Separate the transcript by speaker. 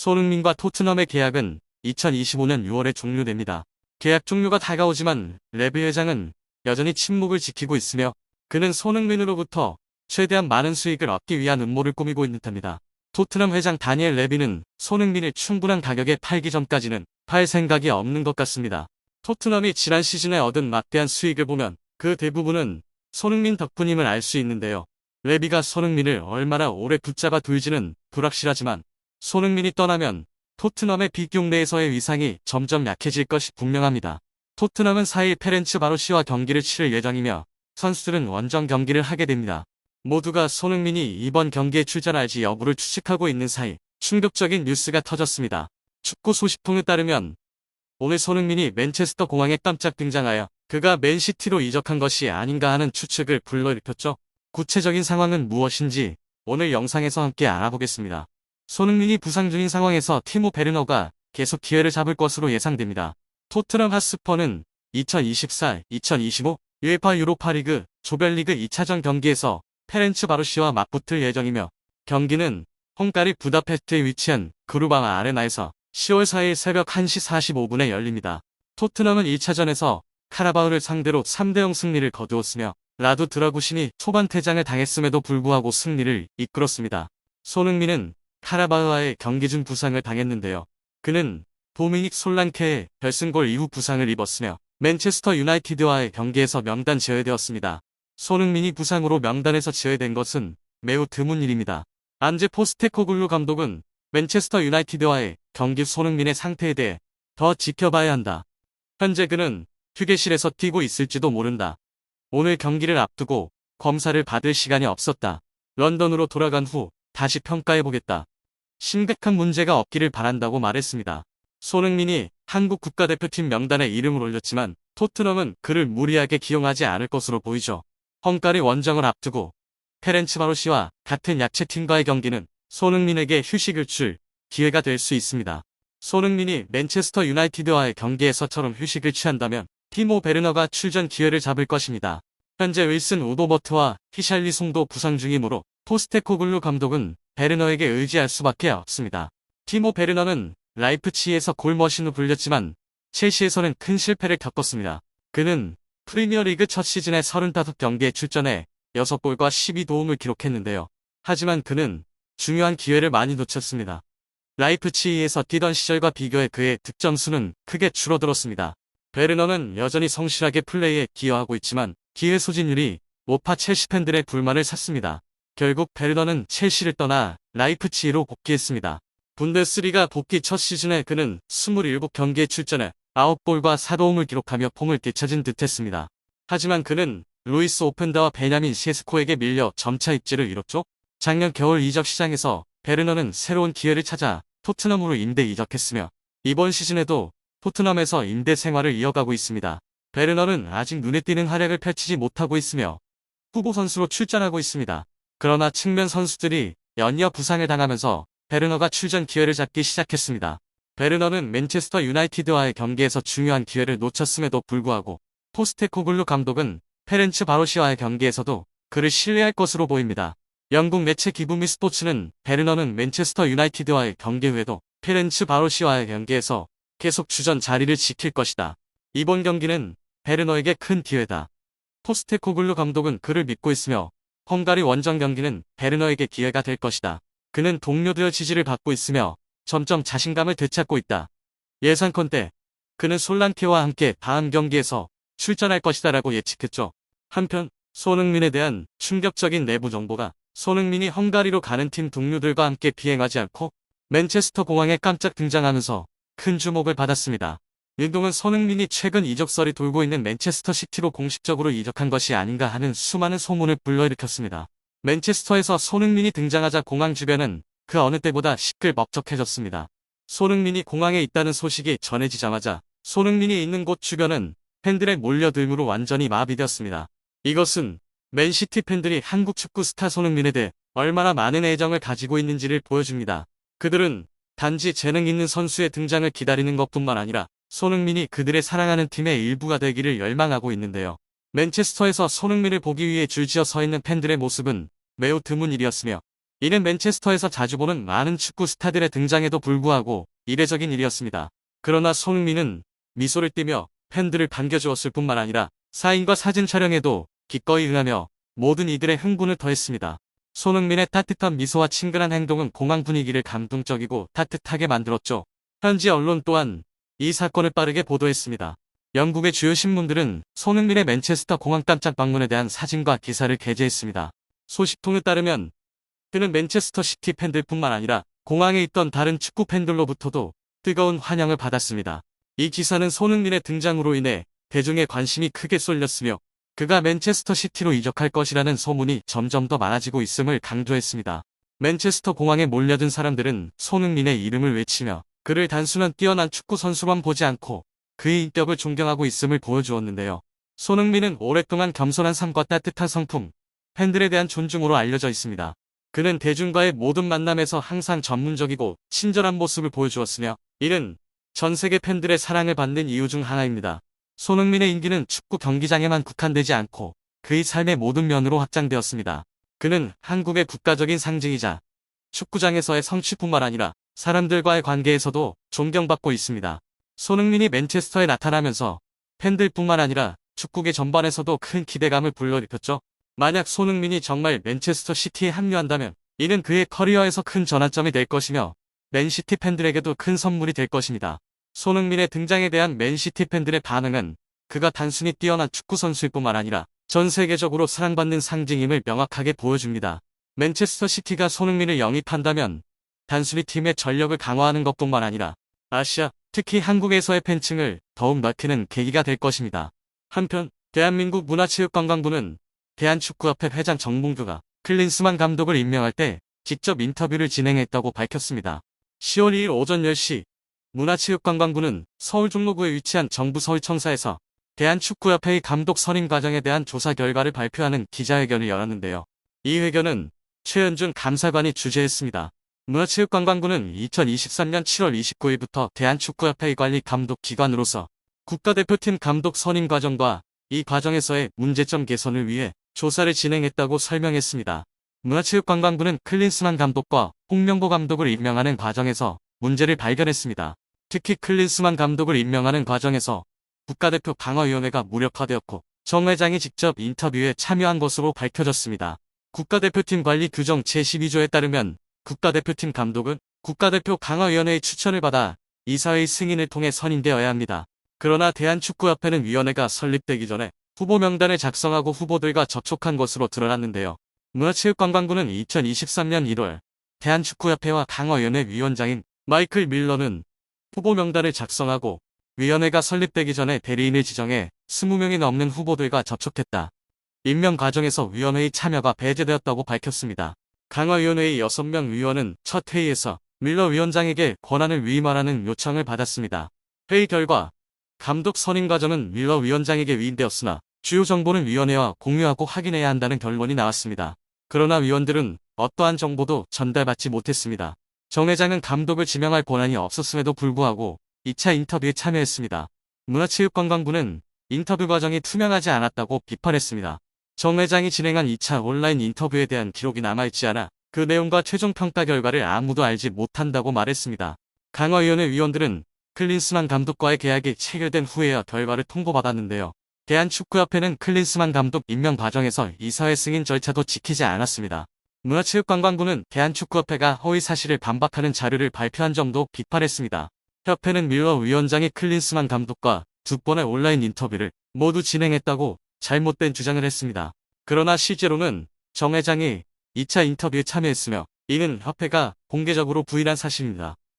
Speaker 1: 손흥민과 토트넘의 계약은 2025년 6월에 종료됩니다. 계약 종료가 다가오지만 레비 회장은 여전히 침묵을 지키고 있으며 그는 손흥민으로부터 최대한 많은 수익을 얻기 위한 음모를 꾸미고 있는 듯합니다. 토트넘 회장 다니엘 레비는 손흥민을 충분한 가격에 팔기 전까지는 팔 생각이 없는 것 같습니다. 토트넘이 지난 시즌에 얻은 막대한 수익을 보면 그 대부분은 손흥민 덕분임을 알 수 있는데요. 레비가 손흥민을 얼마나 오래 붙잡아 둘지는 불확실하지만 손흥민이 떠나면 토트넘의 빅용 내에서의 위상이 점점 약해질 것이 분명합니다. 토트넘은 4일 페렌츠 바로시와 경기를 치를 예정이며 선수들은 원정 경기를 하게 됩니다. 모두가 손흥민이 이번 경기에 출전할지 여부를 추측하고 있는 사이 충격적인 뉴스가 터졌습니다. 축구 소식통에 따르면 오늘 손흥민이 맨체스터 공항에 깜짝 등장하여 그가 맨시티로 이적한 것이 아닌가 하는 추측을 불러일으켰죠. 구체적인 상황은 무엇인지 오늘 영상에서 함께 알아보겠습니다. 손흥민이 부상 중인 상황에서 티모 베르너가 계속 기회를 잡을 것으로 예상됩니다. 토트넘 핫스퍼는 2024-2025 UEFA 유로파리그 조별리그 2차전 경기에서 페렌츠 바로시와 맞붙을 예정이며 경기는 헝가리 부다페스트에 위치한 그루바마 아레나에서 10월 4일 새벽 1시 45분에 열립니다. 토트넘은 1차전에서 카라바흐를 상대로 3대0 승리를 거두었으며 라두 드라구신이 초반 퇴장을 당했음에도 불구하고 승리를 이끌었습니다. 손흥민은 카라바흐와의 경기 중 부상을 당했는데요. 그는 도미닉 솔랑케의 결승골 이후 부상을 입었으며 맨체스터 유나이티드와의 경기에서 명단 제외되었습니다. 손흥민이 부상으로 명단에서 제외된 것은 매우 드문 일입니다. 안제 포스테코글루 감독은 맨체스터 유나이티드와의 경기 손흥민의 상태에 대해 더 지켜봐야 한다. 현재 그는 휴게실에서 뛰고 있을지도 모른다. 오늘 경기를 앞두고 검사를 받을 시간이 없었다. 런던으로 돌아간 후 다시 평가해보겠다. 심각한 문제가 없기를 바란다고 말했습니다. 손흥민이 한국 국가대표팀 명단에 이름을 올렸지만 토트넘은 그를 무리하게 기용하지 않을 것으로 보이죠. 헝가리 원정을 앞두고 페렌츠바로시와 같은 약체팀과의 경기는 손흥민에게 휴식을 줄 기회가 될 수 있습니다. 손흥민이 맨체스터 유나이티드와의 경기에서처럼 휴식을 취한다면 티모 베르너가 출전 기회를 잡을 것입니다. 현재 윌슨 우도버트와 히샬리송도 부상 중이므로 포스테코글루 감독은 베르너에게 의지할 수밖에 없습니다. 티모 베르너는 라이프치히에서 골머신으로 불렸지만 첼시에서는 큰 실패를 겪었습니다. 그는 프리미어리그 첫 시즌에 35경기에 출전해 6골과 12도움을 기록했는데요. 하지만 그는 중요한 기회를 많이 놓쳤습니다. 라이프치히에서 뛰던 시절과 비교해 그의 득점수는 크게 줄어들었습니다. 베르너는 여전히 성실하게 플레이에 기여하고 있지만 기회 소진율이 높아 첼시 팬들의 불만을 샀습니다. 결국 베르너는 첼시를 떠나 라이프치히로 복귀했습니다. 분데스리가 복귀 첫 시즌에 그는 27경기에 출전해 9골과 4도움을 기록하며 폼을 되찾은 듯했습니다. 하지만 그는 루이스 오펜다와 베냐민 세스코에게 밀려 점차 입지를 잃었죠. 작년 겨울 이적 시장에서 베르너는 새로운 기회를 찾아 토트넘으로 임대 이적했으며 이번 시즌에도 토트넘에서 임대 생활을 이어가고 있습니다. 베르너는 아직 눈에 띄는 활약을 펼치지 못하고 있으며 후보 선수로 출전하고 있습니다. 그러나 측면 선수들이 연이어 부상을 당하면서 베르너가 출전 기회를 잡기 시작했습니다. 베르너는 맨체스터 유나이티드와의 경기에서 중요한 기회를 놓쳤음에도 불구하고 포스테코글루 감독은 페렌츠 바로시와의 경기에서도 그를 신뢰할 것으로 보입니다. 영국 매체 기브미 스포츠는 베르너는 맨체스터 유나이티드와의 경기 후에도 페렌츠 바로시와의 경기에서 계속 주전 자리를 지킬 것이다. 이번 경기는 베르너에게 큰 기회다. 포스테코글루 감독은 그를 믿고 있으며 헝가리 원정 경기는 베르너에게 기회가 될 것이다. 그는 동료들의 지지를 받고 있으며 점점 자신감을 되찾고 있다. 예상컨대 그는 솔란케와 함께 다음 경기에서 출전할 것이다라고 예측했죠. 한편 손흥민에 대한 충격적인 내부 정보가 손흥민이 헝가리로 가는 팀 동료들과 함께 비행하지 않고 맨체스터 공항에 깜짝 등장하면서 큰 주목을 받았습니다. 일동은 손흥민이 최근 이적설이 돌고 있는 맨체스터 시티로 공식적으로 이적한 것이 아닌가 하는 수많은 소문을 불러일으켰습니다. 맨체스터에서 손흥민이 등장하자 공항 주변은 그 어느 때보다 시끌벅적해졌습니다. 손흥민이 공항에 있다는 소식이 전해지자마자 손흥민이 있는 곳 주변은 팬들의 몰려들므로 완전히 마비되었습니다. 이것은 맨시티 팬들이 한국 축구 스타 손흥민에 대해 얼마나 많은 애정을 가지고 있는지를 보여줍니다. 그들은 단지 재능 있는 선수의 등장을 기다리는 것뿐만 아니라 손흥민이 그들의 사랑하는 팀의 일부가 되기를 열망하고 있는데요. 맨체스터에서 손흥민을 보기 위해 줄지어 서 있는 팬들의 모습은 매우 드문 일이었으며 이는 맨체스터에서 자주 보는 많은 축구 스타들의 등장에도 불구하고 이례적인 일이었습니다. 그러나 손흥민은 미소를 띠며 팬들을 반겨주었을 뿐만 아니라 사인과 사진 촬영에도 기꺼이 응하며 모든 이들의 흥분을 더했습니다. 손흥민의 따뜻한 미소와 친근한 행동은 공항 분위기를 감동적이고 따뜻하게 만들었죠. 현지 언론 또한 이 사건을 빠르게 보도했습니다. 영국의 주요 신문들은 손흥민의 맨체스터 공항 깜짝 방문에 대한 사진과 기사를 게재했습니다. 소식통에 따르면 그는 맨체스터 시티 팬들뿐만 아니라 공항에 있던 다른 축구 팬들로부터도 뜨거운 환영을 받았습니다. 이 기사는 손흥민의 등장으로 인해 대중의 관심이 크게 쏠렸으며 그가 맨체스터 시티로 이적할 것이라는 소문이 점점 더 많아지고 있음을 강조했습니다. 맨체스터 공항에 몰려든 사람들은 손흥민의 이름을 외치며 그를 단순한 뛰어난 축구 선수만 보지 않고 그의 인격을 존경하고 있음을 보여주었는데요. 손흥민은 오랫동안 겸손한 삶과 따뜻한 성품, 팬들에 대한 존중으로 알려져 있습니다. 그는 대중과의 모든 만남에서 항상 전문적이고 친절한 모습을 보여주었으며 이는 전 세계 팬들의 사랑을 받는 이유 중 하나입니다. 손흥민의 인기는 축구 경기장에만 국한되지 않고 그의 삶의 모든 면으로 확장되었습니다. 그는 한국의 국가적인 상징이자 축구장에서의 성취뿐만 아니라 사람들과의 관계에서도 존경받고 있습니다. 손흥민이 맨체스터에 나타나면서 팬들뿐만 아니라 축구계 전반에서도 큰 기대감을 불러일으켰죠. 만약 손흥민이 정말 맨체스터 시티에 합류한다면 이는 그의 커리어에서 큰 전환점이 될 것이며 맨시티 팬들에게도 큰 선물이 될 것입니다. 손흥민의 등장에 대한 맨시티 팬들의 반응은 그가 단순히 뛰어난 축구 선수일 뿐만 아니라 전 세계적으로 사랑받는 상징임을 명확하게 보여줍니다. 맨체스터 시티가 손흥민을 영입한다면 단순히 팀의 전력을 강화하는 것뿐만 아니라 아시아, 특히 한국에서의 팬층을 더욱 넓히는 계기가 될 것입니다. 한편 대한민국 문화체육관광부는 대한축구협회 회장 정봉주가 클린스만 감독을 임명할 때 직접 인터뷰를 진행했다고 밝혔습니다. 10월 2일 오전 10시 문화체육관광부는 서울 종로구에 위치한 정부 서울청사에서 대한축구협회의 감독 선임 과정에 대한 조사 결과를 발표하는 기자회견을 열었는데요. 이 회견은 최은준 감사관이 주재했습니다. 문화체육관광부는 2023년 7월 29일부터 대한축구협회의 관리 감독 기관으로서 국가대표팀 감독 선임 과정과 이 과정에서의 문제점 개선을 위해 조사를 진행했다고 설명했습니다. 문화체육관광부는 클린스만 감독과 홍명보 감독을 임명하는 과정에서 문제를 발견했습니다. 특히 클린스만 감독을 임명하는 과정에서 국가대표 강화위원회가 무력화되었고 정 회장이 직접 인터뷰에 참여한 것으로 밝혀졌습니다. 국가대표팀 관리 규정 제12조에 따르면 국가대표팀 감독은 국가대표 강화위원회의 추천을 받아 이사회의 승인을 통해 선임되어야 합니다. 그러나 대한축구협회는 위원회가 설립되기 전에 후보 명단을 작성하고 후보들과 접촉한 것으로 드러났는데요. 문화체육관광부는 2023년 1월 대한축구협회와 강화위원회 위원장인 마이클 밀러는 후보 명단을 작성하고 위원회가 설립되기 전에 대리인을 지정해 20명이 넘는 후보들과 접촉했다. 임명 과정에서 위원회의 참여가 배제되었다고 밝혔습니다. 강화위원회의 6명 위원은 첫 회의에서 밀러 위원장에게 권한을 위임하라는 요청을 받았습니다. 회의 결과 감독 선임 과정은 밀러 위원장에게 위임되었으나 주요 정보는 위원회와 공유하고 확인해야 한다는 결론이 나왔습니다. 그러나 위원들은 어떠한 정보도 전달받지 못했습니다. 정 회장은 감독을 지명할 권한이 없었음에도 불구하고 2차 인터뷰에 참여했습니다. 문화체육관광부는 인터뷰 과정이 투명하지 않았다고 비판했습니다. 정 회장이 진행한 2차 온라인 인터뷰에 대한 기록이 남아있지 않아 그 내용과 최종 평가 결과를 아무도 알지 못한다고 말했습니다. 강화위원회 위원들은 클린스만 감독과의 계약이 체결된 후에야 결과를 통보받았는데요. 대한축구협회는 클린스만 감독 임명 과정에서 이사회 승인 절차도 지키지 않았습니다. 문화체육관광부는 대한축구협회가 허위 사실을 반박하는 자료를 발표한 점도 비판했습니다. 협회는 밀러 위원장이 클린스만 감독과 2번의 온라인 인터뷰를 모두 진행했다고 잘못된 주장을 했습니다. 그러나 실제로는 정 회장이 2차 인터뷰에 참여했으며 이는 협회가 공개적으로 부인한 사실입니다.